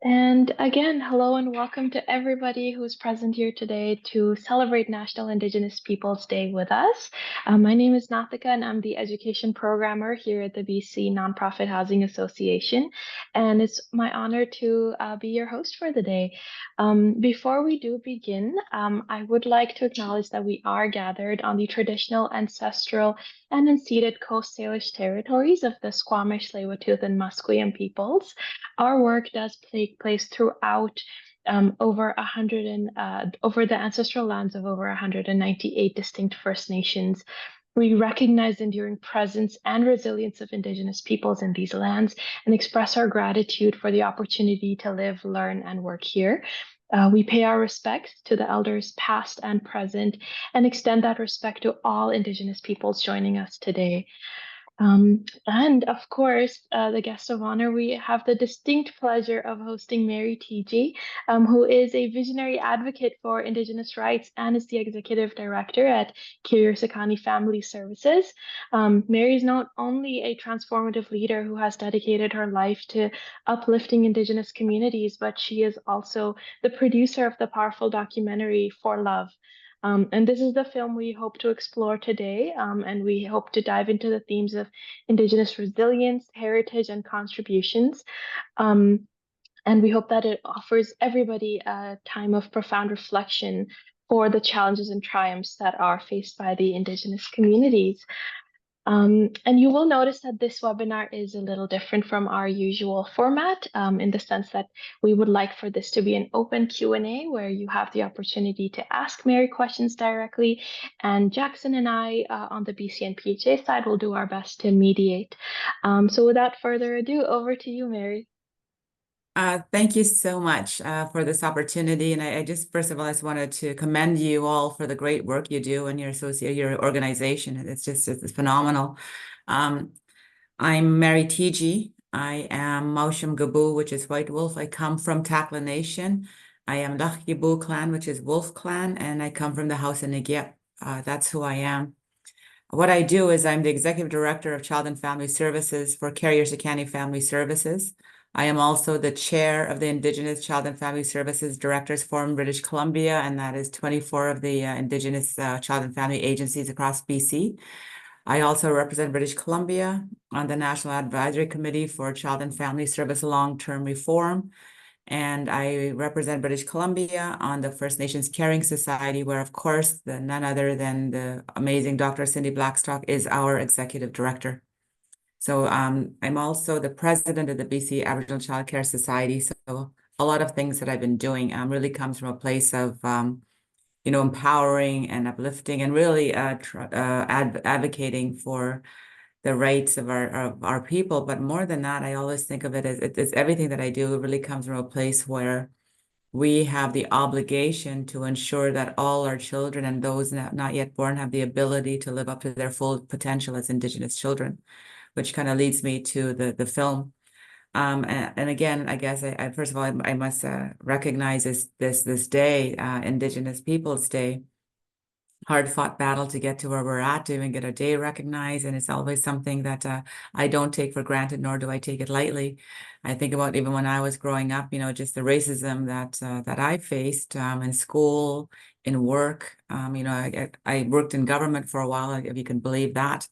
And again, hello and welcome to everybody who's present here today to celebrate National Indigenous Peoples Day with us. My name is Nathika, and I'm the education programmer here at the BC Nonprofit Housing Association. And it's my honor to be your host for the day. Before we do begin, I would like to acknowledge that we are gathered on the traditional, ancestral, and unceded Coast Salish territories of the Squamish, Tsleil-Waututh, and Musqueam peoples. Our work does take place throughout over the ancestral lands of over 198 distinct First Nations. We recognize the enduring presence and resilience of Indigenous peoples in these lands and express our gratitude for the opportunity to live, learn, and work here. We pay our respects to the elders past and present and extend that respect to all Indigenous peoples joining us today. And of course, the guest of honor, we have the distinct pleasure of hosting Mary Teegee, who is a visionary advocate for Indigenous rights and is the executive director at Sakani Family Services. Mary is not only a transformative leader who has dedicated her life to uplifting Indigenous communities, but she is also the producer of the powerful documentary For Love. And this is the film we hope to explore today, and we hope to dive into the themes of Indigenous resilience, heritage, and contributions. Um, and we hope that it offers everybody a time of profound reflection for the challenges and triumphs that are faced by the Indigenous communities. And you will notice that this webinar is a little different from our usual format, in the sense that we would like for this to be an open Q&A where you have the opportunity to ask Mary questions directly, and Jackson and I on the BC and PHA side will do our best to mediate. So without further ado, over to you, Mary. Thank you so much for this opportunity. And I just, first of all, I just wanted to commend you all for the great work you do and your organization. It's phenomenal. I'm Mary Teegee. I am Mausham Gabu, which is White Wolf. I come from Takla Nation. I am Lach Gabu clan, which is Wolf clan, and I come from the House of Negyep. That's who I am. What I do is I'm the Executive Director of Child and Family Services for Sakani Family Services. I am also the chair of the Indigenous Child and Family Services Directors Forum British Columbia, and that is 24 of the Indigenous Child and Family agencies across BC. I also represent British Columbia on the National Advisory Committee for Child and Family Service Long-Term Reform, and I represent British Columbia on the First Nations Caring Society, where, of course, none other than the amazing Dr. Cindy Blackstock is our executive director. So I'm also the president of the BC Aboriginal Child Care Society. So a lot of things that I've been doing really comes from a place of, empowering and uplifting and really advocating for the rights of our people. But more than that, I always think of it as it's everything that I do really comes from a place where we have the obligation to ensure that all our children and those not yet born have the ability to live up to their full potential as Indigenous children, which kind of leads me to the film. And again, I guess I first of all, I must recognize this day, Indigenous Peoples Day, hard-fought battle to get to where we're at, to even get a day recognized. And it's always something that I don't take for granted, nor do I take it lightly. I think about even when I was growing up, just the racism that I faced in school, in work. I worked in government for a while, if you can believe that.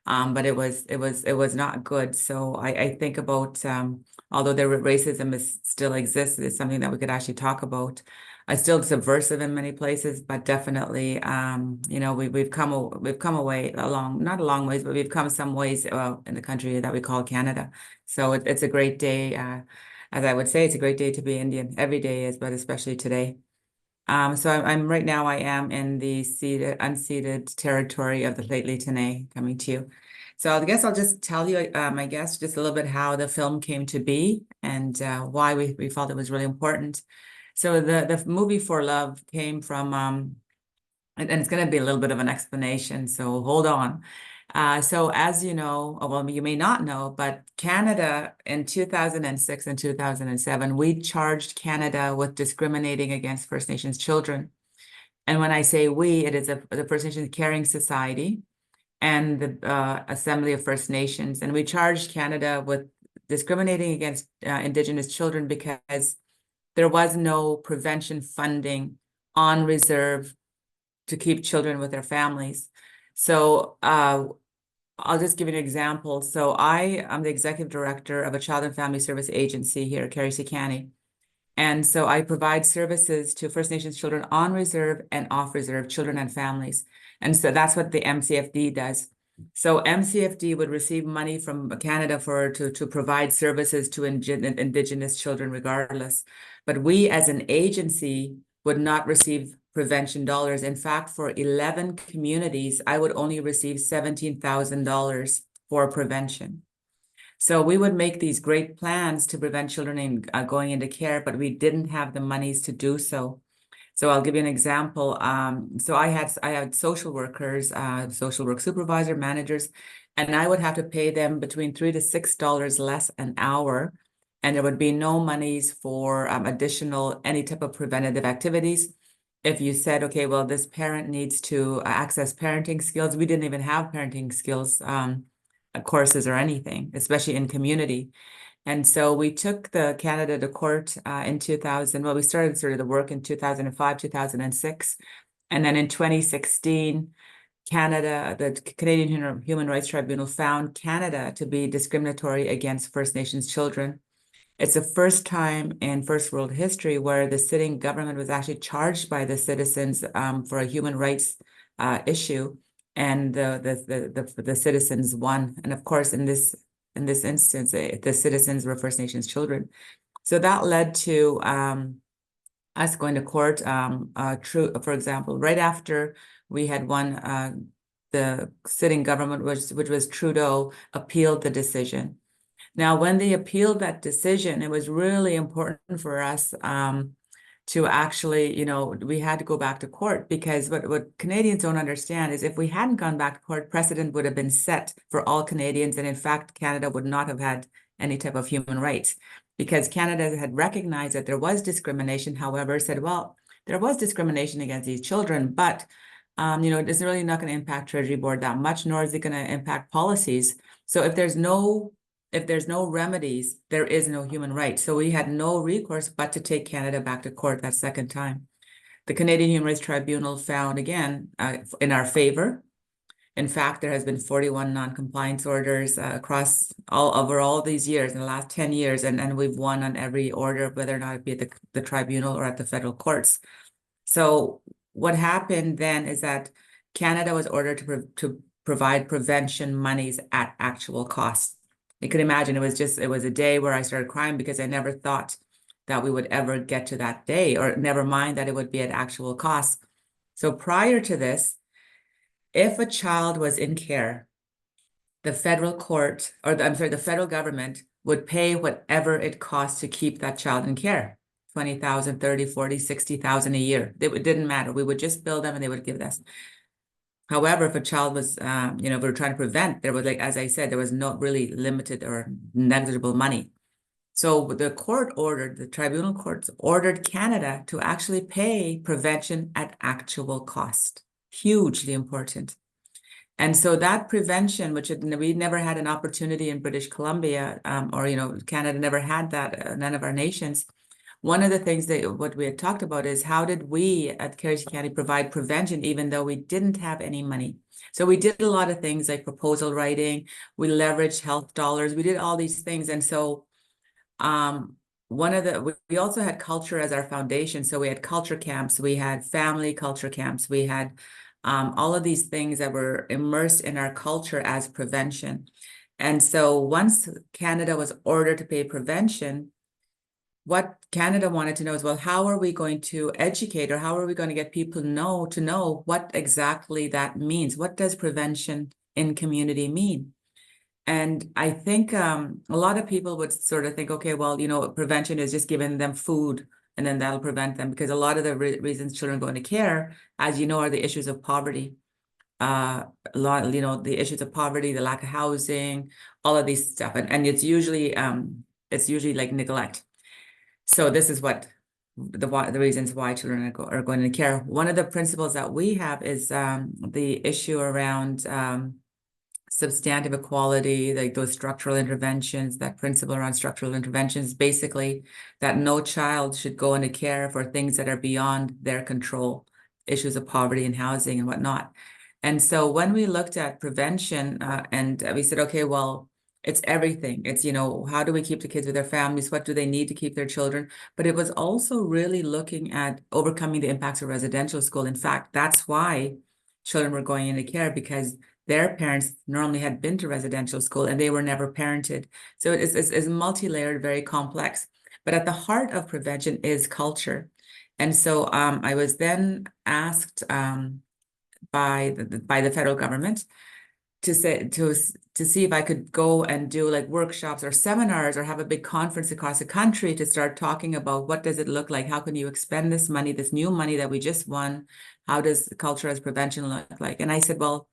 But it was not good. So I think about although racism still exists, it's something that we could actually talk about. It's still subversive in many places, but definitely, we've come away not a long ways, but we've come some ways in the country that we call Canada. So it's a great day. As I would say, it's a great day to be Indian. Every day is, but especially today. So I'm right now. I am in the unceded territory of the Lheidli T'enneh, coming to you. So I guess I'll just tell you, I guess, just a little bit how the film came to be and why we felt it was really important. So the movie For Love came from, and it's going to be a little bit of an explanation, so hold on. So as you know, well, you may not know, but Canada in 2006 and 2007, we charged Canada with discriminating against First Nations children. And when I say we, it is the First Nations Caring Society and the Assembly of First Nations. And we charged Canada with discriminating against Indigenous children because there was no prevention funding on reserve to keep children with their families. So I'll just give you an example. So I am the executive director of a child and family service agency here at Carrie County. And so I provide services to First Nations children on reserve and off reserve, children and families. And so that's what the MCFD does. So MCFD would receive money from Canada to provide services to Indigenous children regardless. But we as an agency would not receive prevention dollars. In fact, for 11 communities, I would only receive $17,000 for prevention. So we would make these great plans to prevent children going into care, but we didn't have the monies to do so. So I'll give you an example. So I had social workers, social work supervisor, managers, and I would have to pay them between $3 to $6 less an hour. And there would be no monies for additional any type of preventative activities. If you said, okay, well, this parent needs to access parenting skills, we didn't even have parenting skills courses or anything, especially in community. And so we took the Canada to court in 2000. Well, we started sort of the work in 2005, 2006. And then in 2016, Canada, the Canadian Human Rights Tribunal found Canada to be discriminatory against First Nations children. It's the first time in first world history where the sitting government was actually charged by the citizens for a human rights issue, and the citizens won. And of course, in this instance, the citizens were First Nations children. So that led to us going to court. For example, right after we had won, the sitting government, which was Trudeau, appealed the decision. Now, when they appealed that decision, it was really important for us to actually, we had to go back to court, because what Canadians don't understand is if we hadn't gone back to court, precedent would have been set for all Canadians. And in fact, Canada would not have had any type of human rights, because Canada had recognized that there was discrimination. However, said, well, there was discrimination against these children, but it's really not going to impact Treasury Board that much, nor is it going to impact policies. So if there's no remedies, there is no human right. So we had no recourse but to take Canada back to court that second time. The Canadian Human Rights Tribunal found again in our favor. In fact, there has been 41 non-compliance orders across over all these years, in the last 10 years, and we've won on every order, whether or not it be at the tribunal or at the federal courts. So what happened then is that Canada was ordered to provide prevention monies at actual cost. You could imagine it was a day where I started crying, because I never thought that we would ever get to that day, or never mind that it would be at actual cost. So prior to this, if a child was in care, the federal court, the federal government would pay whatever it costs to keep that child in care. 20,000, 30, 40, 60,000 a year. It didn't matter. We would just bill them and they would give us. However, if a child was, we were trying to prevent, there was, like, as I said, there was not really limited or negligible money. So the tribunal courts ordered Canada to actually pay prevention at actual cost. Hugely important. And so that prevention, which we never had an opportunity in British Columbia, Canada never had that, none of our nations. One of the things what we had talked about is how did we at Carrie County provide prevention even though we didn't have any money? So we did a lot of things like proposal writing, we leveraged health dollars, we did all these things. And so we also had culture as our foundation. So we had culture camps, we had family culture camps, we had all of these things that were immersed in our culture as prevention. And so once Canada was ordered to pay prevention, what Canada wanted to know is, well, how are we going to educate, or how are we going to get people to know what exactly that means? What does prevention in community mean? And I think a lot of people would sort of think, okay, well, prevention is just giving them food and then that'll prevent them, because a lot of the reasons children go into care, as you know, are the issues of poverty. The issues of poverty, the lack of housing, all of these stuff. And it's usually like neglect. So this is what the reasons why children are going into care. One of the principles that we have is the issue around substantive equality, like those structural interventions, that principle around structural interventions, basically that no child should go into care for things that are beyond their control, issues of poverty and housing and whatnot. And so when we looked at prevention, and we said, okay, well, it's everything. It's, how do we keep the kids with their families? What do they need to keep their children? But it was also really looking at overcoming the impacts of residential school. In fact, that's why children were going into care, because their parents normally had been to residential school and they were never parented. So it's multi-layered, very complex. But at the heart of prevention is culture. And so I was then asked by the federal government to see if I could go and do like workshops or seminars or have a big conference across the country to start talking about what does it look like? How can you expend this money, this new money that we just won? How does culture as prevention look like? And I said, well,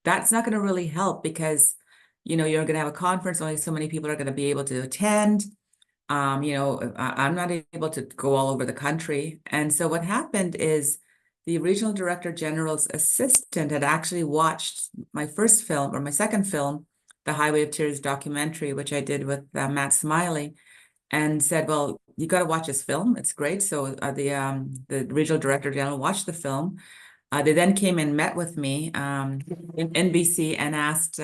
that's not going to really help because, you're going to have a conference, only so many people are going to be able to attend. I'm not able to go all over the country. And so what happened is the regional director general's assistant had actually watched my first film or my second film, the Highway of Tears documentary, which I did with Matt Smiley, and said, well, you got to watch this film. It's great. So the regional director general watched the film. They then came and met with me in NBC and asked,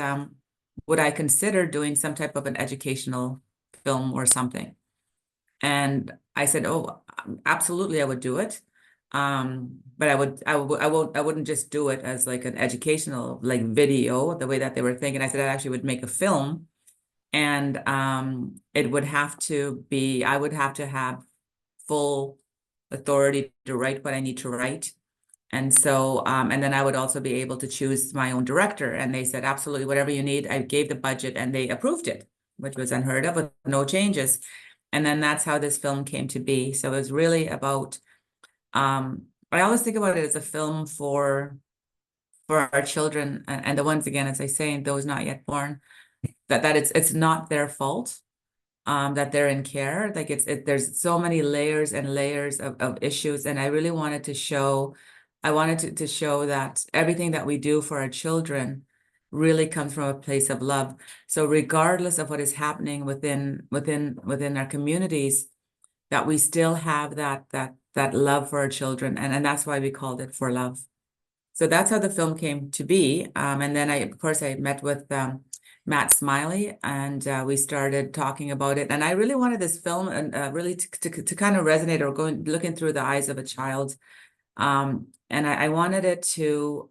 would I consider doing some type of an educational film or something? And I said, oh, absolutely, I would do it. But I wouldn't just do it as like an educational like video, the way that they were thinking. I said I actually would make a film, and it would have to be, I would have to have full authority to write what I need to write. And so, and then I would also be able to choose my own director. And they said, absolutely, whatever you need. I gave the budget and they approved it, which was unheard of with no changes. And then that's how this film came to be. So it was really about, I always think about it as a film for our children and the ones, again, as I say, those not yet born, that it's not their fault. That they're in care. Like there's so many layers and layers of issues. And I really wanted to show, I wanted to show that everything that we do for our children really comes from a place of love. So regardless of what is happening within our communities, that we still have that love for our children. And that's why we called it For Love. So that's how the film came to be. And then of course, I met with Matt Smiley, and we started talking about it. And I really wanted this film and really to kind of resonate or looking through the eyes of a child. And I wanted it to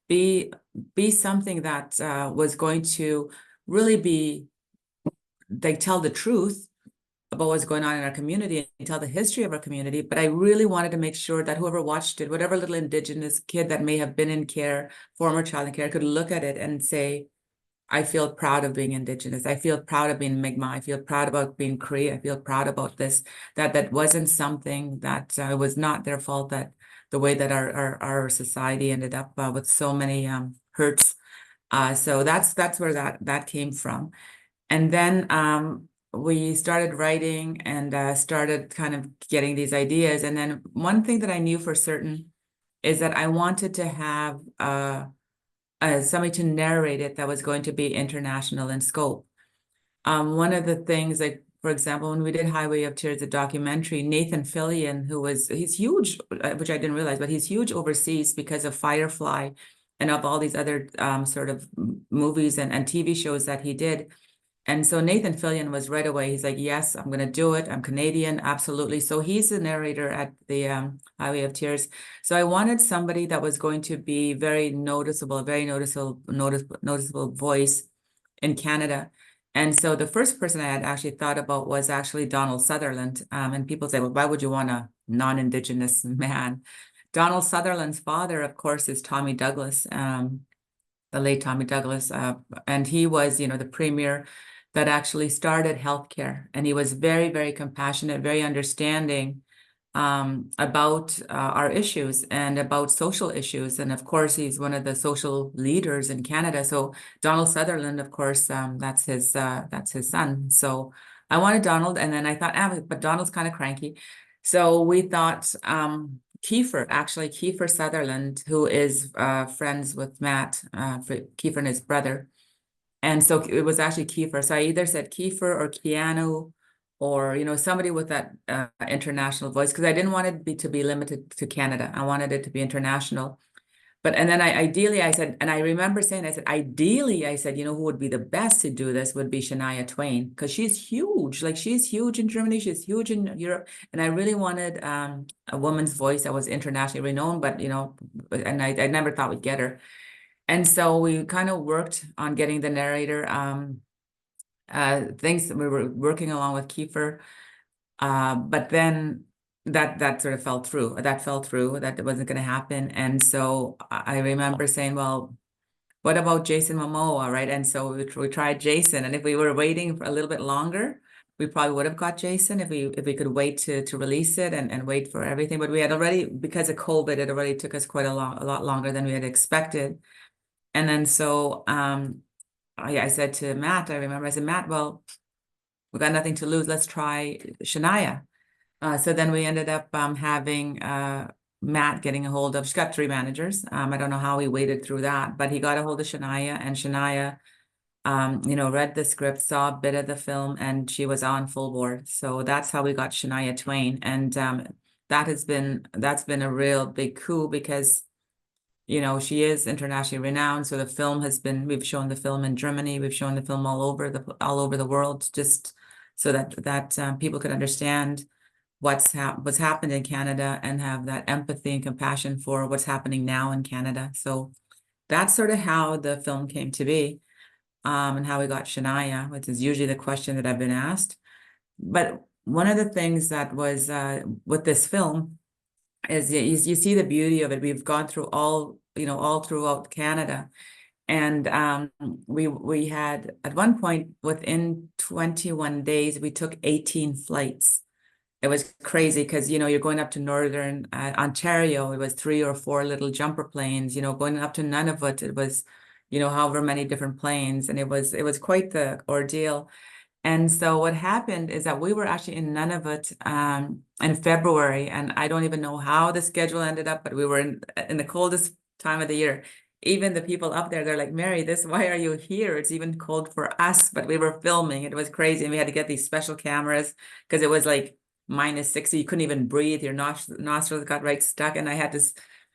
be something that was going to really be like tell the truth about what's going on in our community and tell the history of our community. But I really wanted to make sure that whoever watched it, whatever little Indigenous kid that may have been in care, former child in care, could look at it and say, I feel proud of being Indigenous. I feel proud of being Mi'kmaq. I feel proud about being Cree. I feel proud about this, that wasn't something that was not their fault, that the way that our society ended up with so many hurts. So that's where that came from. And then we started writing and started kind of getting these ideas. And then one thing that I knew for certain is that I wanted to have somebody to narrate it that was going to be international in scope. One of the things, like, for example, when we did Highway of Tears, the documentary, Nathan Fillion, he's huge, which I didn't realize, but he's huge overseas because of Firefly and of all these other sort of movies and TV shows that he did. And so Nathan Fillion was right away, he's like, yes, I'm going to do it. I'm Canadian, absolutely. So he's the narrator at the Highway of Tears. So I wanted somebody that was going to be very noticeable, noticeable voice in Canada. And so the first person I had actually thought about was actually Donald Sutherland. And people say, well, why would you want a non-Indigenous man? Donald Sutherland's father, of course, is Tommy Douglas, the late Tommy Douglas. And he was, the premier that actually started healthcare. And he was very, very compassionate, very understanding about our issues and about social issues. And of course, he's one of the social leaders in Canada. So Donald Sutherland, of course, that's his son. So I wanted Donald, and then I thought, but Donald's kind of cranky. So we thought Kiefer Sutherland, who is friends with Matt, Kiefer and his brother. And so it was actually Kiefer. So I either said Kiefer or Keanu, or somebody with that international voice, because I didn't want it to be limited to Canada. I wanted it to be international. But and then I said, and I remember saying, I said, ideally, I said, who would be the best to do this would be Shania Twain, because she's huge. Like, she's huge in Germany, she's huge in Europe. And I really wanted a woman's voice that was internationally renowned, but and I never thought we'd get her. And so we kind of worked on getting the narrator things. We were working along with Kiefer, but then that sort of fell through. That fell through. That it wasn't going to happen. And so I remember saying, well, what about Jason Momoa, right? And so we tried Jason, and if we were waiting for a little bit longer, we probably would have got Jason if we could wait to release it and wait for everything. But we had already, because of COVID, it already took us quite a lot longer than we had expected. And then so I said to Matt, I remember I said, Matt, well, we got nothing to lose. Let's try Shania. So then we ended up having Matt getting a hold of, she's got 3 managers. I don't know how he waded through that, but he got a hold of Shania, and Shania, read the script, saw a bit of the film, and she was on full board. So that's how we got Shania Twain. And that's been a real big coup, because she is internationally renowned. So the film we've shown the film in Germany, we've shown the film all over the world, just so that people could understand what's happened in Canada and have that empathy and compassion for what's happening now in Canada. So that's sort of how the film came to be, and how we got Shania, which is usually the question that I've been asked. But one of the things that was with this film is you see the beauty of it. We've gone through all throughout Canada. And we had, at one point, within 21 days, we took 18 flights. It was crazy, because you're going up to northern Ontario, it was 3 or 4 little jumper planes. Going up to Nunavut, it was however many different planes, and it was quite the ordeal. And so what happened is that we were actually in Nunavut in February, and I don't even know how the schedule ended up, but we were in the coldest time of the year. Even the people up there, they're like, Mary, why are you here? It's even cold for us, but we were filming. It was crazy, and we had to get these special cameras, because it was like -60. You couldn't even breathe. Your nostrils got right stuck, and I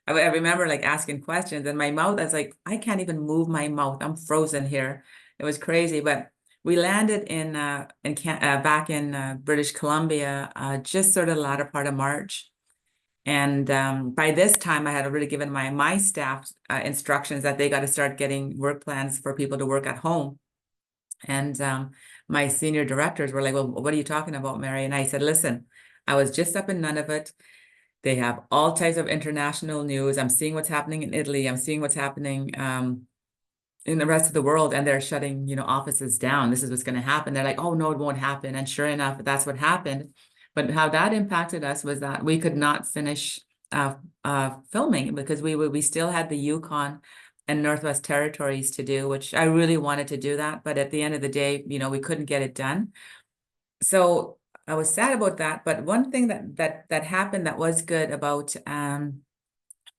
remember like asking questions, and my mouth, I was like, I can't even move my mouth. I'm frozen here. It was crazy, but we landed back in British Columbia just sort of the latter part of March. And by this time, I had already given my staff instructions that they got to start getting work plans for people to work at home. And my senior directors were like, well, what are you talking about, Mary? And I said, listen, I was just up in Nunavut. They have all types of international news. I'm seeing what's happening in Italy. I'm seeing what's happening in the rest of the world, and they're shutting, offices down. This is what's going to happen. They're like, oh, no, it won't happen. And sure enough, that's what happened. But how that impacted us was that we could not finish filming, because we still had the Yukon and Northwest Territories to do, which I really wanted to do that. But at the end of the day, we couldn't get it done. So I was sad about that. But one thing that happened that was good about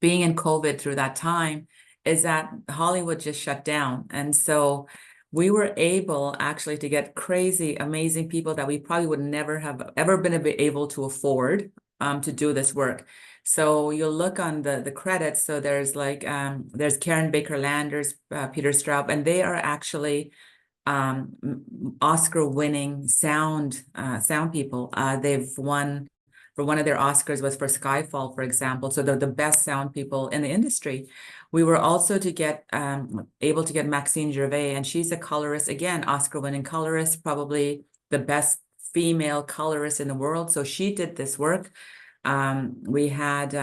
being in COVID through that time is that Hollywood just shut down. And so we were able actually to get crazy, amazing people that we probably would never have ever been able to afford to do this work. So you'll look on the credits. So there's there's Karen Baker Landers, Peter Straub, and they are actually Oscar-winning sound people. They've won, for one of their Oscars was for Skyfall, for example. So they're the best sound people in the industry. We were also able to get Maxine Gervais, and she's a colorist, again, Oscar-winning colorist, probably the best female colorist in the world. So she did this work. We had,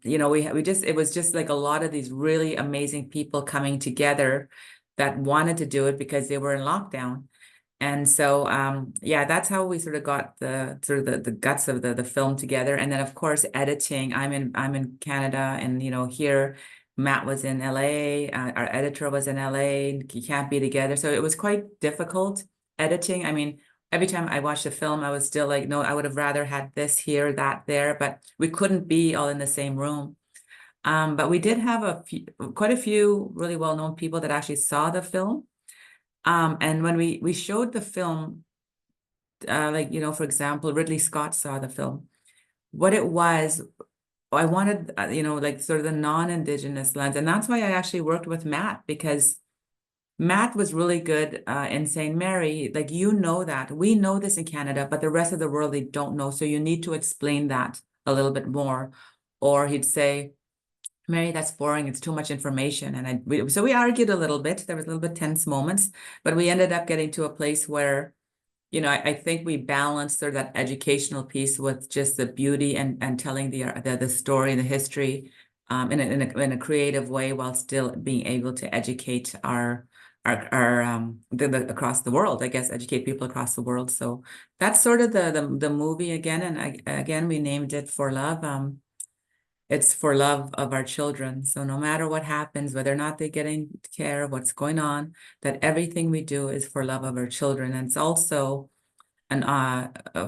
it was just like a lot of these really amazing people coming together that wanted to do it because they were in lockdown. And so, yeah, that's how we sort of got the guts of the film together. And then, of course, editing. I'm in Canada, and here Matt was in LA. Our editor was in LA. You can't be together, so it was quite difficult editing. I mean, every time I watched the film, I was still like, no, I would have rather had this here, that there, but we couldn't be all in the same room. But we did have quite a few really well-known people that actually saw the film. And when we showed the film, like, for example, Ridley Scott saw the film. What it was, I wanted, like sort of the non-Indigenous lens. And that's why I actually worked with Matt, because Matt was really good in saying, Mary, like, that. We know this in Canada, but the rest of the world, they don't know. So you need to explain that a little bit more. Or he'd say, Mary, that's boring. It's too much information. And so we argued a little bit. There was a little bit tense moments, but we ended up getting to a place where I think we balanced sort of that educational piece with just the beauty and telling the story and the history in a creative way, while still being able to educate across the world, I guess, educate people across the world. So that's sort of the movie again. And again, we named it For Love. It's for love of our children. So no matter what happens, whether or not they're getting care of what's going on, that everything we do is for love of our children. And it's also, and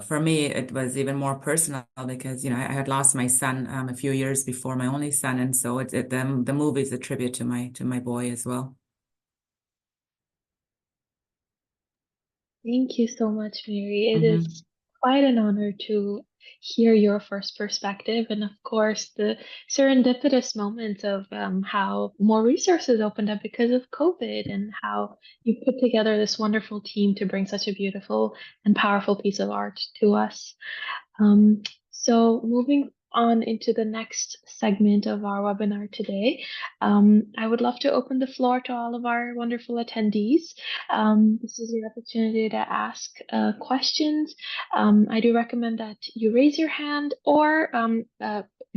for me, it was even more personal because, I had lost my son a few years before, my only son. And so the movie is a tribute to my boy as well. Thank you so much, Mary. It Mm-hmm. is quite an honor to hear your first perspective, and of course, the serendipitous moment of how more resources opened up because of COVID, and how you put together this wonderful team to bring such a beautiful and powerful piece of art to us. Um, so moving on into the next segment of our webinar today, I would love to open the floor to all of our wonderful attendees. This is your opportunity to ask questions. I do recommend that you raise your hand, or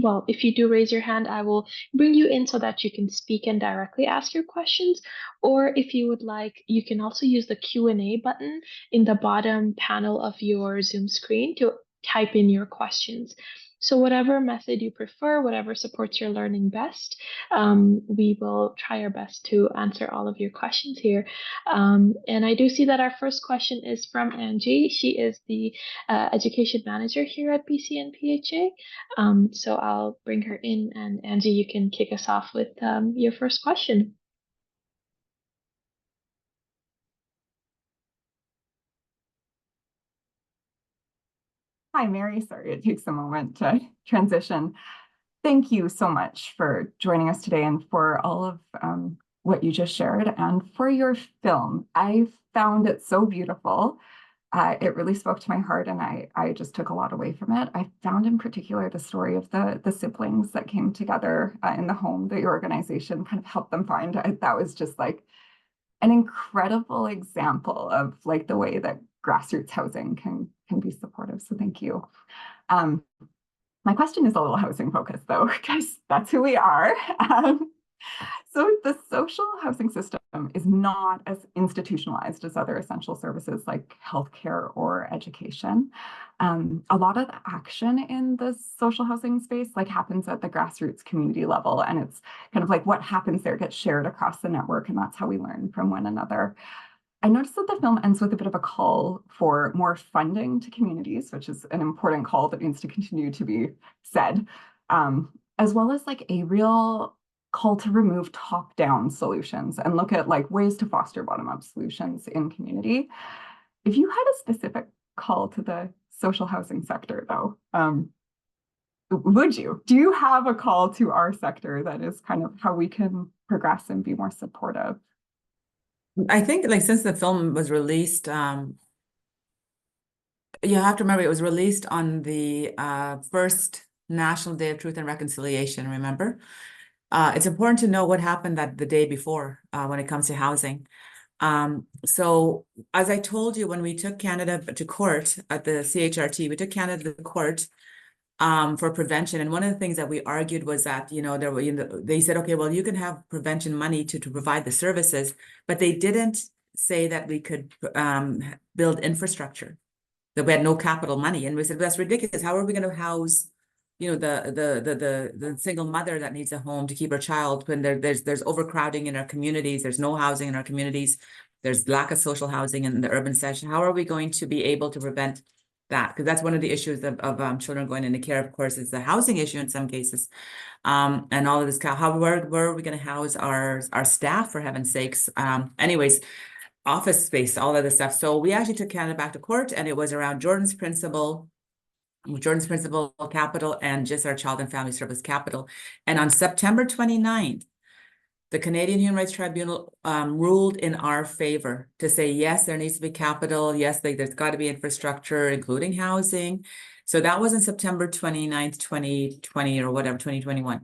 well, if you do raise your hand, I will bring you in so that you can speak and directly ask your questions. Or if you would like, you can also use the Q&A button in the bottom panel of your Zoom screen to type in your questions. So whatever method you prefer, whatever supports your learning best, we will try our best to answer all of your questions here. And I do see that our first question is from Angie. She is the education manager here at BCNPHA. So I'll bring her in, and Angie, you can kick us off with your first question. Hi, Mary. Sorry, it takes a moment to transition. Thank you so much for joining us today and for all of what you just shared and for your film. I found it so beautiful. It really spoke to my heart, and I just took a lot away from it. I found in particular the story of the siblings that came together in the home that your organization kind of helped them find. That was just like an incredible example of like the way that grassroots housing can be supportive. So thank you. My question is a little housing focused though, because that's who we are. So the social housing system is not as institutionalized as other essential services like healthcare or education. A lot of the action in the social housing space like happens at the grassroots community level, and it's kind of like what happens there gets shared across the network, and that's how we learn from one another. I noticed that the film ends with a bit of a call for more funding to communities, which is an important call that needs to continue to be said, as well as like a real call to remove top-down solutions and look at like ways to foster bottom-up solutions in community. If you had a specific call to the social housing sector, though, would you? Do you have a call to our sector that is kind of how we can progress and be more supportive? I think like since the film was released, you have to remember it was released on the first National Day of Truth and Reconciliation, remember? It's important to know what happened the day before when it comes to housing. So as I told you, when we took Canada to court at the CHRT, we took Canada to court for prevention. And one of the things that we argued was that, there were, they said, okay, well, you can have prevention money to provide the services, but they didn't say that we could build infrastructure, that we had no capital money. And we said, that's ridiculous. How are we going to house, the single mother that needs a home to keep her child when there's overcrowding in our communities, there's no housing in our communities, there's lack of social housing in the urban section. How are we going to be able to prevent that? Because that's one of the issues of children going into care, of course, is the housing issue in some cases. And all of this, where are we going to house our staff, for heaven's sakes? Anyways, office space, all of this stuff. So we actually took Canada back to court, and it was around Jordan's Principle Capital, and just our Child and Family Service Capital. And on September 29th, the Canadian Human Rights Tribunal ruled in our favor to say, yes, there needs to be capital. Yes, there's got to be infrastructure, including housing. So that was on September 29th, 2020 or whatever, 2021.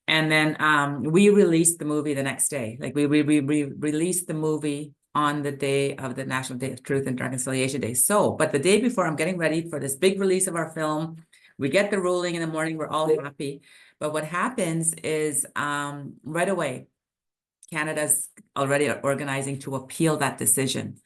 And then we released the movie the next day. Like we released the movie on the day of the National Day of Truth and Reconciliation Day. So, but the day before, I'm getting ready for this big release of our film. We get the ruling in the morning. We're all happy. But what happens is right away, Canada's already organizing to appeal that decision.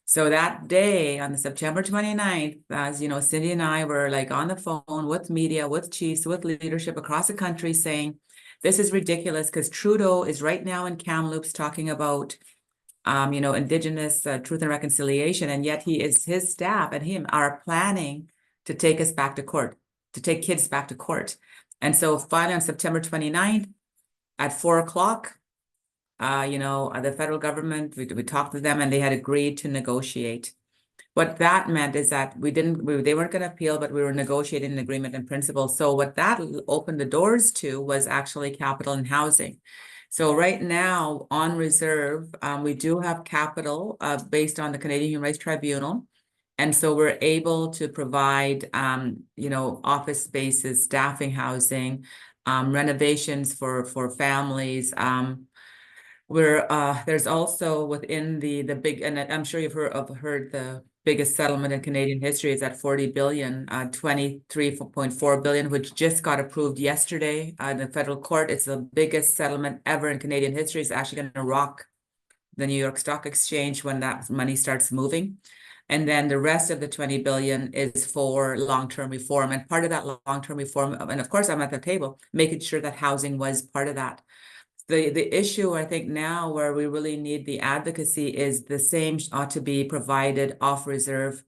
So that day on the September 29th, as you know, Cindy and I were like on the phone with media, with chiefs, with leadership across the country saying, this is ridiculous because Trudeau is right now in Kamloops talking about, you know, Indigenous truth and reconciliation. And yet his staff and him are planning to take us back to court, to take kids back to court. And so finally on September 29th at 4 o'clock, you know, the federal government, we talked to them and they had agreed to negotiate. What that meant is that they weren't going to appeal, but we were negotiating an agreement in principle. So what that opened the doors to was actually capital and housing. So right now on reserve, we do have capital based on the Canadian Human Rights Tribunal. And so we're able to provide, you know, office spaces, staffing, housing, renovations for families, there's also within the big, and I'm sure you've heard the biggest settlement in Canadian history is at 40 billion, 23.4 billion, which just got approved yesterday in the federal court. It's the biggest settlement ever in Canadian history. It's actually going to rock the New York Stock Exchange when that money starts moving. And then the rest of the 20 billion is for long-term reform. And part of that long-term reform, and of course I'm at the table, making sure that housing was part of that. The issue I think now where we really need the advocacy is the same ought to be provided off reserve.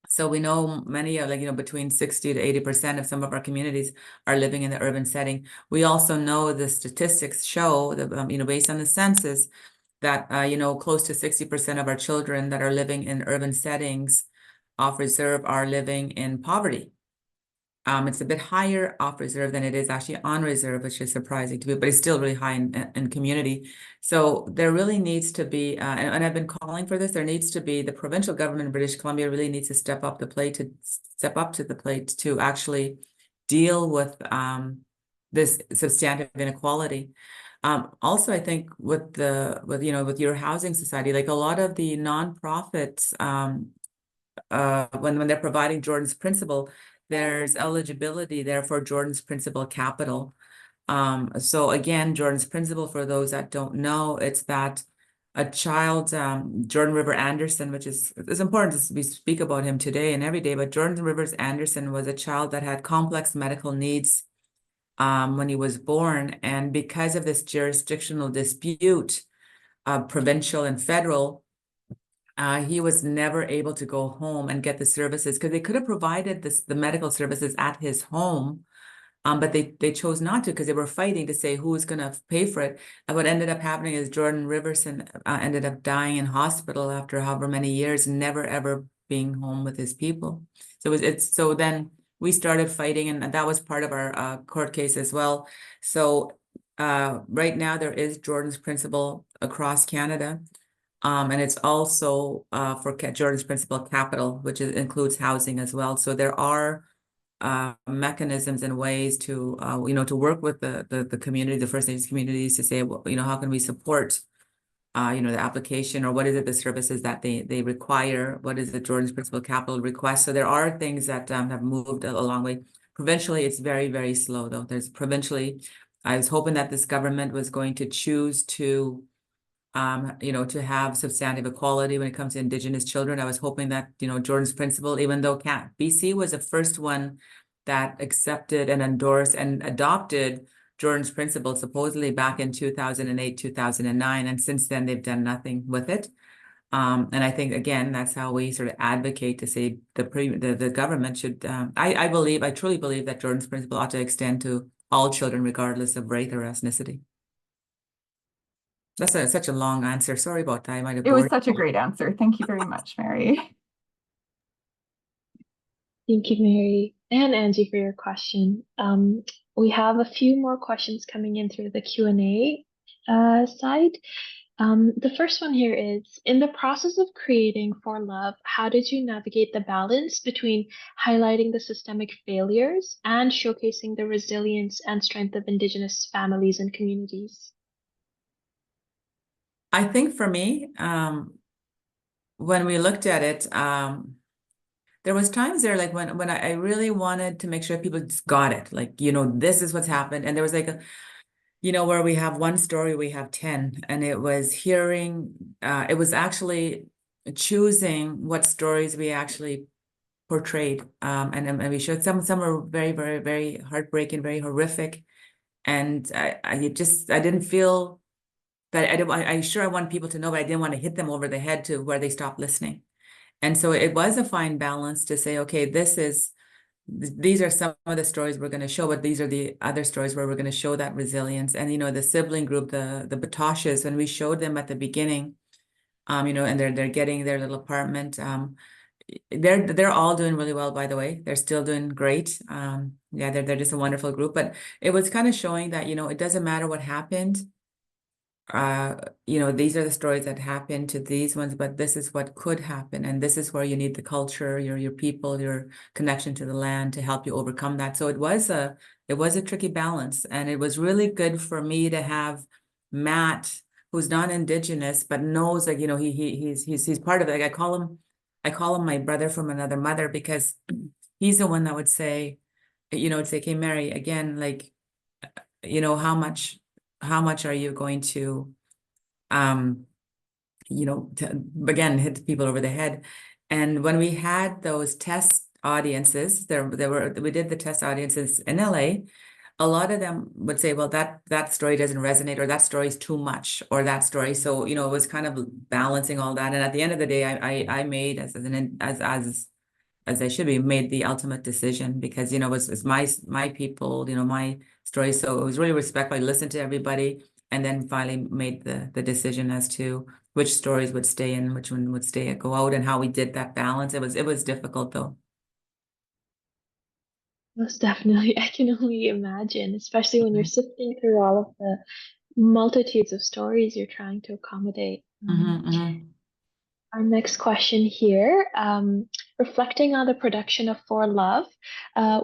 So we know many like, you know, between 60 to 80% of some of our communities are living in the urban setting. We also know the statistics show that, you know, based on the census that, you know, close to 60% of our children that are living in urban settings off reserve are living in poverty. It's a bit higher off reserve than it is actually on reserve, which is surprising to me, but it's still really high in community. So there really needs to be, and I've been calling for this, there needs to be, the provincial government in British Columbia really needs to step up to the plate to actually deal with this substantive inequality. Also, I think with your housing society, like a lot of the nonprofits, when they're providing Jordan's Principle, there's eligibility there for Jordan's Principle Capital. So again, Jordan's Principle, for those that don't know, it's that a child, Jordan River Anderson, which is, it's important we speak about him today and every day, but Jordan Rivers Anderson was a child that had complex medical needs when he was born. And because of this jurisdictional dispute, provincial and federal, he was never able to go home and get the services because they could have provided the medical services at his home, but they chose not to because they were fighting to say who's going to pay for it. And what ended up happening is Jordan Riverson ended up dying in hospital after however many years, never ever being home with his people. So so then we started fighting, and that was part of our court case as well. So right now there is Jordan's Principle across Canada. And it's also for Jordan's Principle Capital, which includes housing as well. So there are mechanisms and ways to, you know, to work with the community, the First Nations communities, to say, well, you know, how can we support, you know, the application, or what is it, the services that they require? What is the Jordan's Principle Capital request? So there are things that have moved a long way. Provincially, it's very, very slow, though. I was hoping that this government was going to choose to you know, to have substantive equality when it comes to Indigenous children. I was hoping that, you know, Jordan's Principle, even though BC was the first one that accepted and endorsed and adopted Jordan's Principle supposedly back in 2008, 2009. And since then, they've done nothing with it. And I think, again, that's how we sort of advocate to say the government should, I truly believe that Jordan's Principle ought to extend to all children, regardless of race or ethnicity. That's such a long answer. Sorry about that. I might have It was bored such a great answer. Thank you very much, Mary. Thank you, Mary and Angie, for your question. We have a few more questions coming in through the Q&A side. The first one here is, in the process of creating For Love, how did you navigate the balance between highlighting the systemic failures and showcasing the resilience and strength of Indigenous families and communities? I think for me, when we looked at it, there was times there like when I really wanted to make sure people just got it, like, this is what's happened. And there was like where we have one story, we have 10. And it was actually choosing what stories we actually portrayed. And we showed some were very, very, very heartbreaking, very horrific. And I didn't feel that I want people to know, but I didn't want to hit them over the head to where they stop listening. And so it was a fine balance to say, okay, these are some of the stories we're going to show, but these are the other stories where we're going to show that resilience. And the sibling group, the Batoshes, when we showed them at the beginning, and they're getting their little apartment, they're all doing really well, by the way. They're still doing great. Yeah, they're just a wonderful group. But it was kind of showing that, it doesn't matter what happened. These are the stories that happen to these ones, but this is what could happen. And this is where you need the culture, your people, your connection to the land to help you overcome that. So it was a tricky balance. And it was really good for me to have Matt, who's not Indigenous, but knows, like, he's part of it. Like, I call him my brother from another mother, because he's the one that would say, okay, Mary, again, like, how much are you going to, again, hit people over the head? And when we had those test audiences, we did the test audiences in LA, a lot of them would say, well, that story doesn't resonate, or that story is too much, or that story. So, it was kind of balancing all that. And at the end of the day, I made as I should be, made the ultimate decision, because it's my people, my story. So it was really respectful. I listened to everybody, and then finally made the decision as to which stories would stay in, which one would go out, and how we did that balance. It was difficult though. Most definitely. I can only imagine, especially when you're sifting through all of the multitudes of stories you're trying to accommodate. Our next question here, reflecting on the production of For Love,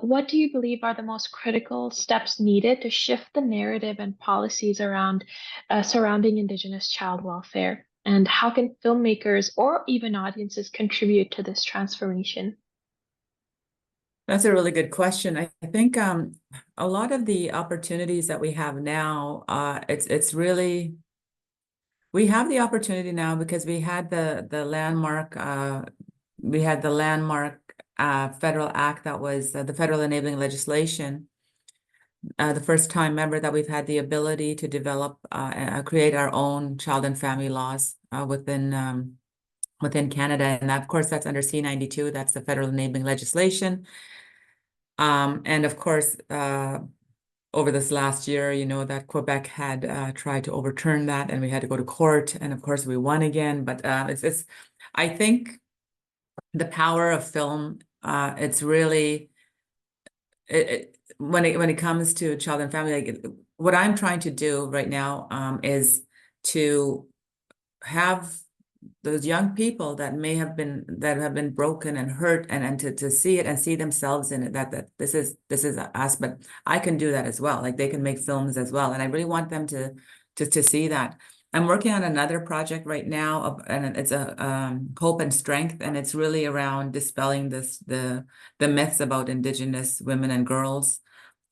what do you believe are the most critical steps needed to shift the narrative and policies around surrounding Indigenous child welfare? And how can filmmakers or even audiences contribute to this transformation? That's a really good question. I think a lot of the opportunities that we have now, it's really, we have the opportunity now because we had the landmark federal act that was the federal enabling legislation. The first time, remember, that we've had the ability to develop, create our own child and family laws within Canada. And that, of course, that's under C-92. That's the federal enabling legislation. And of course, over this last year, that Quebec had tried to overturn that, and we had to go to court. And of course, we won again. But I think the power of film, it's really, when it comes to child and family, like, what I'm trying to do right now is to have those young people that have been broken and hurt, and to see it and see themselves in it, that this is us, but I can do that as well. Like, they can make films as well, and I really want them to see that. I'm working on another project right now, and it's a hope and strength, and it's really around dispelling the myths about Indigenous women and girls,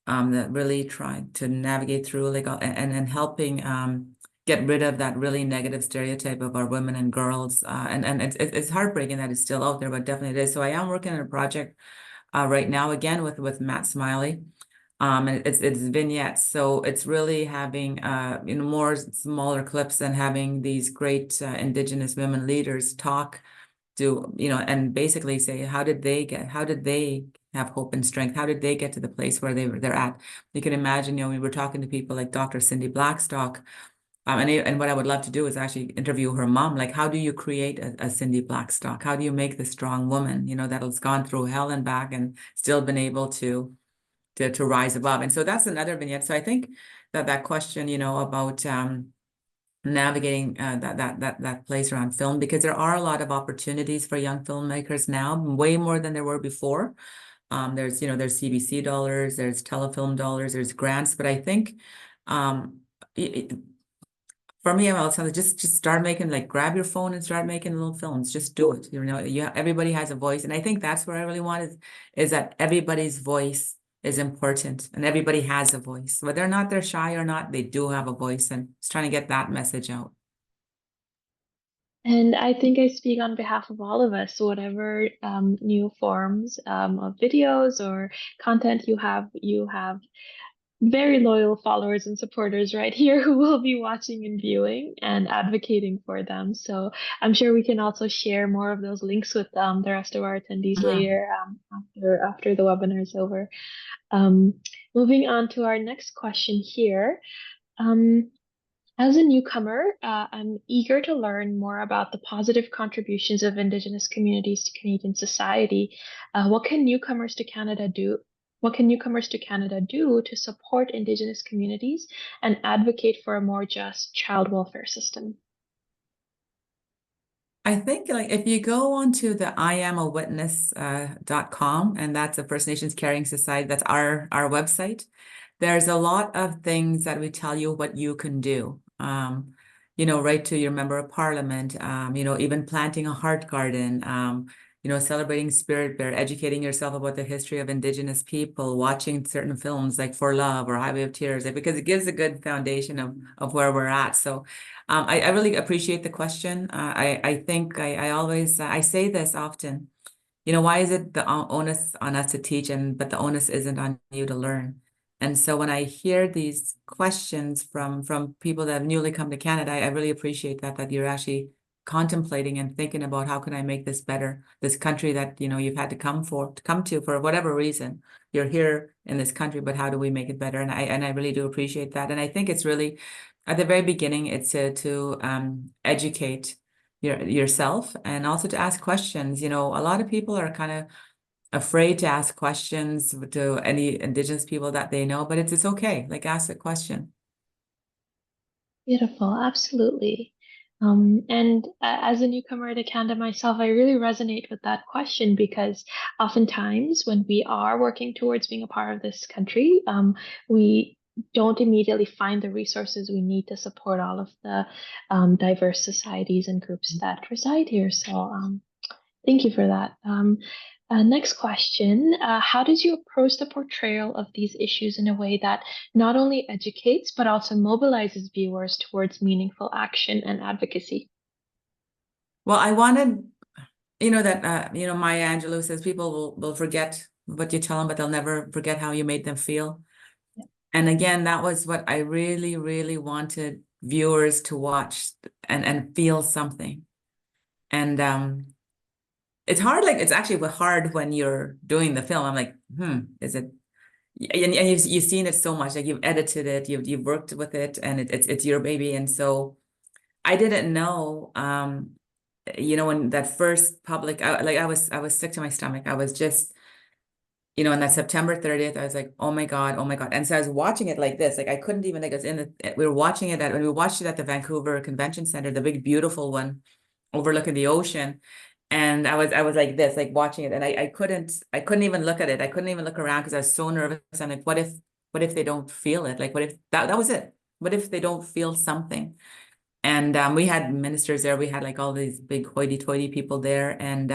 that really try to navigate through, like, and helping get rid of that really negative stereotype of our women and girls. And it's heartbreaking that it's still out there, but definitely it is. So I am working on a project right now, again with Matt Smiley. And it's vignettes. So it's really having more smaller clips, and having these great Indigenous women leaders talk to, and basically say, how did they have hope and strength? How did they get to the place where they're at? You can imagine, we were talking to people like Dr. Cindy Blackstock, And what I would love to do is actually interview her mom. Like, how do you create a Cindy Blackstock? How do you make the strong woman, that has gone through hell and back and still been able to rise above? And so that's another vignette. So I think that question, about navigating that place around film, because there are a lot of opportunities for young filmmakers now, way more than there were before. There's CBC dollars, there's telefilm dollars, there's grants, but I think for me, I'll tell you, just start making, like, grab your phone and start making little films. Just do it. Everybody has a voice, and I think that's what I really want is that everybody's voice is important, and everybody has a voice, whether or not they're shy or not. They do have a voice, and just trying to get that message out. And I think I speak on behalf of all of us. Whatever new forms of videos or content you have very loyal followers and supporters right here who will be watching and viewing and advocating for them. So I'm sure we can also share more of those links with the rest of our attendees later after the webinar is over. Moving on to our next question here. As a newcomer, I'm eager to learn more about the positive contributions of Indigenous communities to Canadian society. What can newcomers to Canada do? What can newcomers to Canada do to support Indigenous communities and advocate for a more just child welfare system? I think, like, if you go onto the IamAwitness.com, and that's a First Nations Caring Society, that's our website. There's a lot of things that we tell you what you can do. Right to your member of parliament, even planting a heart garden, celebrating Spirit Bear, educating yourself about the history of Indigenous people, watching certain films like For Love or Highway of Tears, because it gives a good foundation of where we're at. So I really appreciate the question. I think I always, I say this often, why is it the onus on us to teach, but the onus isn't on you to learn? And so when I hear these questions from people that have newly come to Canada, I really appreciate that you're actually contemplating and thinking about, how can I make this better? This country that, you've had to come to for whatever reason. You're here in this country, but how do we make it better? And I really do appreciate that. And I think it's really, at the very beginning, it's to educate yourself, and also to ask questions. A lot of people are kind of afraid to ask questions to any Indigenous people that they know, but it's okay. Like, ask a question. Beautiful, absolutely. And as a newcomer to Canada myself, I really resonate with that question, because oftentimes when we are working towards being a part of this country, we don't immediately find the resources we need to support all of the diverse societies and groups that reside here. So thank you for that. Next question. How did you approach the portrayal of these issues in a way that not only educates, but also mobilizes viewers towards meaningful action and advocacy? Well, I wanted, that, Maya Angelou says people will forget what you tell them, but they'll never forget how you made them feel. Yeah. And again, that was what I really, really wanted viewers to watch and feel something. And it's hard, like, it's actually hard when you're doing the film. I'm like, is it? And you've seen it so much, like, you've edited it, you've worked with it, and it's your baby. And so I didn't know, when that first public, I was sick to my stomach. I was just, on that September 30th, I was like, oh my God, oh my God. And so I was watching it like this, like, I couldn't even, like, we watched it at the Vancouver Convention Center, the big, beautiful one overlooking the ocean. And I was like this, like, watching it, and I couldn't even look at it. I couldn't even look around because I was so nervous. I'm like, what if they don't feel it? Like, what if that was it? What if they don't feel something? And we had ministers there. We had, like, all these big hoity-toity people there, and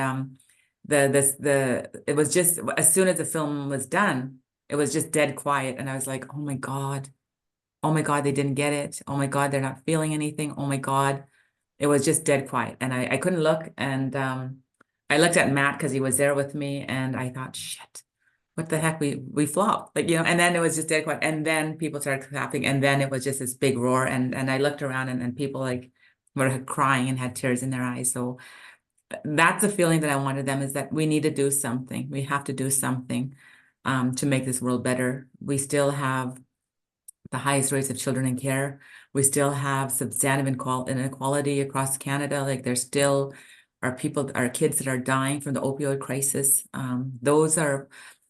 it was just, as soon as the film was done, it was just dead quiet, and I was like, oh my God, they didn't get it. Oh my God, they're not feeling anything. Oh my God. It was just dead quiet, and I couldn't look. And I looked at Matt because he was there with me, and I thought, shit, what the heck, we flopped, like, and then it was just dead quiet, and then people started clapping, and then it was just this big roar, and I looked around, and people, like, were crying and had tears in their eyes. So that's the feeling that I wanted them, is that we need to do something. We have to do something to make this world better. We still have the highest rates of children in care. We still have substantive inequality across Canada. Like there's still are kids that are dying from the opioid crisis.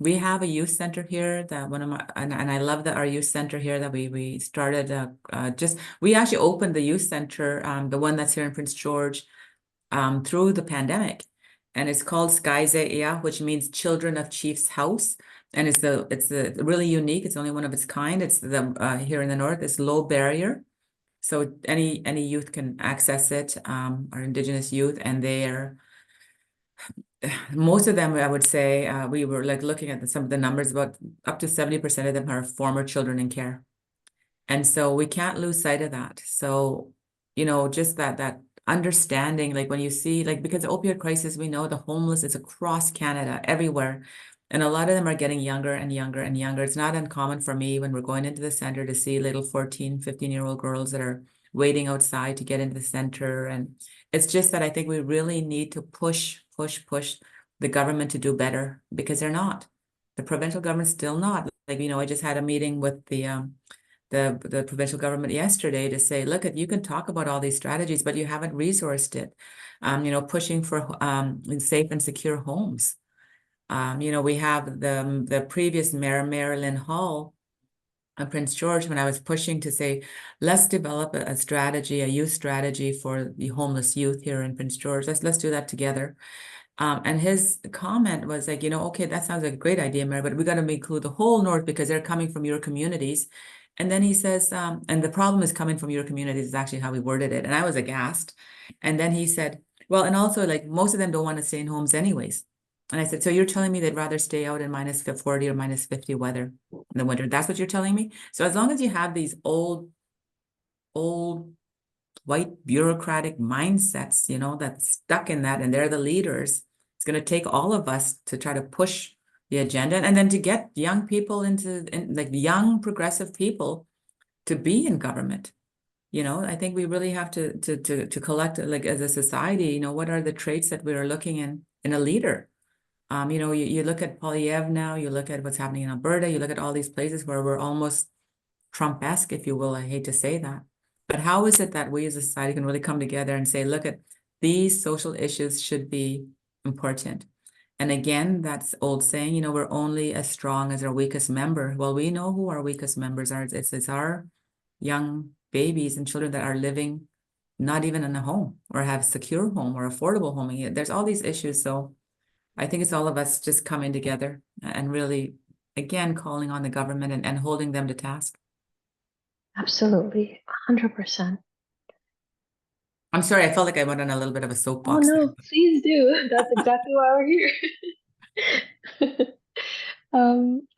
We have a youth center here that and I love that our youth center here that we started we actually opened the youth center, the one that's here in Prince George, through the pandemic. And it's called Skyzea, which means Children of Chief's House. And it's really unique. It's only one of its kind. It's here in the north. It's low barrier. So any youth can access it, our Indigenous youth, and most of them, I would say, we were like looking at some of the numbers, about up to 70% of them are former children in care. And so we can't lose sight of that. So, just that understanding, like when you see, like, because the opioid crisis, we know the homeless is across Canada, everywhere. And a lot of them are getting younger and younger and younger. It's not uncommon for me when we're going into the center to see little 14, 15-year-old girls that are waiting outside to get into the center. And it's just that I think we really need to push the government to do better, because they're not. The provincial government's still not. Like, I just had a meeting with the provincial government yesterday to say, look, you can talk about all these strategies, but you haven't resourced it. Pushing for safe and secure homes. We have the previous mayor, Marilyn Hall, of Prince George, when I was pushing to say, let's develop a strategy, a youth strategy for the homeless youth here in Prince George. Let's do that together. And his comment was like, okay, that sounds like a great idea, Mary, but we got to include the whole North because they're coming from your communities. And then he says, and the problem is coming from your communities is actually how he worded it. And I was aghast. And then he said, well, and also like most of them don't want to stay in homes anyways. And I said, so you're telling me they'd rather stay out in minus 40 or minus 50 weather in the winter? That's what you're telling me? So as long as you have these old white bureaucratic mindsets, that's stuck in that, and they're the leaders, it's going to take all of us to try to push the agenda, and then to get young people like young progressive people to be in government. I think we really have to collect, like as a society, what are the traits that we are looking in a leader? You look at Polyev now, you look at what's happening in Alberta, you look at all these places where we're almost Trump-esque, if you will. I hate to say that. But how is it that we as a society can really come together and say, look, at these social issues should be important? And again, that's old saying, we're only as strong as our weakest member. Well, we know who our weakest members are. It's our young babies and children that are living not even in a home or have secure home or affordable home. There's all these issues. So I think it's all of us just coming together and really, again, calling on the government and holding them to task. Absolutely, 100%. I'm sorry, I felt like I went on a little bit of a soapbox. Oh no, please do. That's exactly why we're here.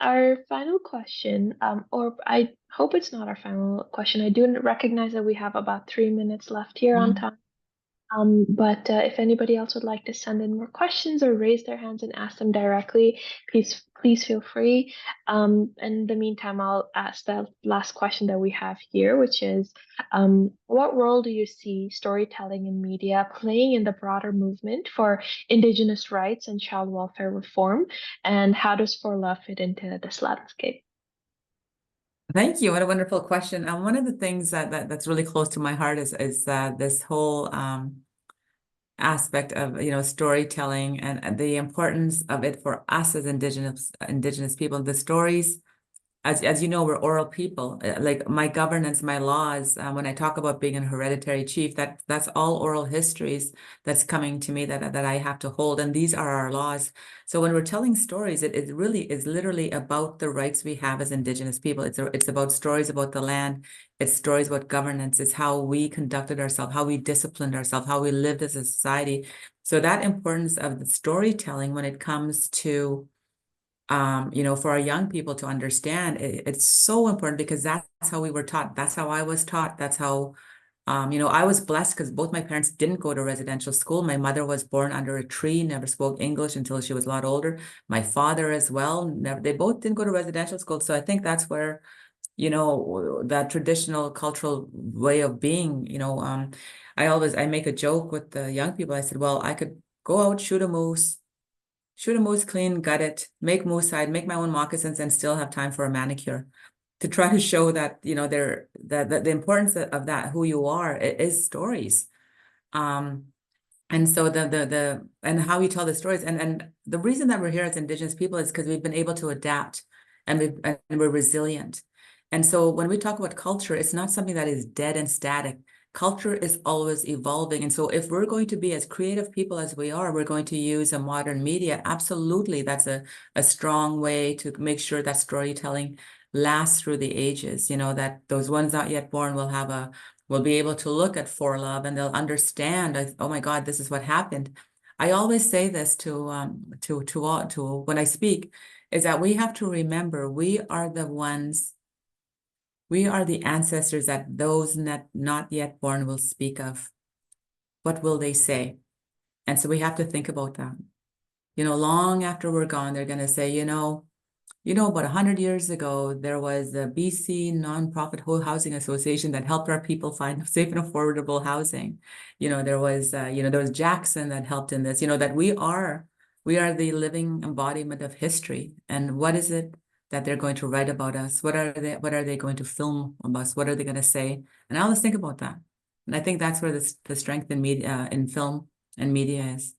Our final question, or I hope it's not our final question. I do recognize that we have about 3 minutes left here on time. But if anybody else would like to send in more questions or raise their hands and ask them directly, please feel free. In the meantime, I'll ask the last question that we have here, which is, what role do you see storytelling in media playing in the broader movement for Indigenous rights and child welfare reform? And how does For Love fit into this landscape? Thank you. What a wonderful question. One of the things that's really close to my heart is this whole aspect of storytelling and the importance of it for us as Indigenous people. The stories, as you know, we're oral people. Like my governance, my laws. When I talk about being an hereditary chief, that's all oral histories that's coming to me that I have to hold, and these are our laws. So when we're telling stories, it really is literally about the rights we have as Indigenous people. It's about stories about the land. It's stories about governance. It's how we conducted ourselves, how we disciplined ourselves, how we lived as a society. So that importance of the storytelling when it comes to for our young people to understand, it's so important because that's how we were taught. That's how I was taught. That's how, I was blessed because both my parents didn't go to residential school. My mother was born under a tree, never spoke English until she was a lot older. My father as well, they both didn't go to residential school. So I think that's where, that traditional cultural way of being, I make a joke with the young people. I said, well, I could go out, shoot a moose, clean, gut it, make moose hide, make my own moccasins, and still have time for a manicure. to try to show that, you know, that the importance of that, who you are, is stories. And so and how we tell the stories, and the reason that we're here as Indigenous people is because we've been able to adapt, and we're resilient. And so when we talk about culture, it's not something that is dead and static. Culture is always evolving. And so if we're going to be as creative people as we are, we're going to use a modern media. Absolutely, that's a strong way to make sure that storytelling lasts through the ages, you know, that those ones not yet born will be able to look at For Love, and they'll understand, oh my God, this is what happened. I always say this to when I speak, is that we have to remember we are the ancestors that those not yet born will speak of. What will they say? And so we have to think about that. You know, long after we're gone, they're going to say, you know, about 100 years ago, there was a BC nonprofit housing association that helped our people find safe and affordable housing. You know, there was Jackson that helped in this. You know, that we are the living embodiment of history. And what is it that they're going to write about us? What are they going to film of us? What are they going to say? And I always think about that. And I think that's where the strength in media, in film and media is.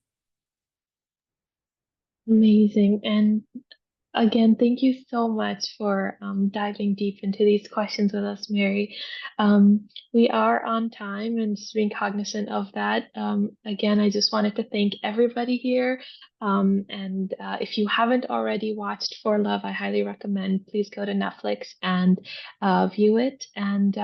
Amazing. And again, thank you so much for diving deep into these questions with us, Mary. We are on time and just being cognizant of that. Again, I just wanted to thank everybody here. And if you haven't already watched For Love, I highly recommend. Please go to Netflix and view it. And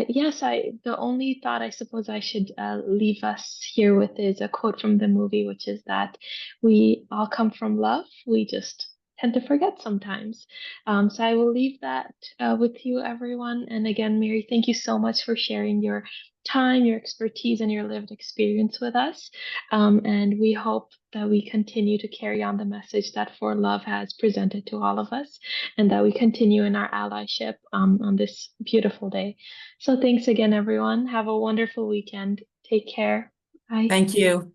yes, the only thought I suppose I should leave us here with is a quote from the movie, which is that we all come from love. We just tend to forget sometimes. So I will leave that with you, everyone. And again, Mary, thank you so much for sharing your time, your expertise, and your lived experience with us. And we hope that we continue to carry on the message that For Love has presented to all of us, and that we continue in our allyship on this beautiful day. So thanks again, everyone. Have a wonderful weekend. Take care. Bye. Thank you.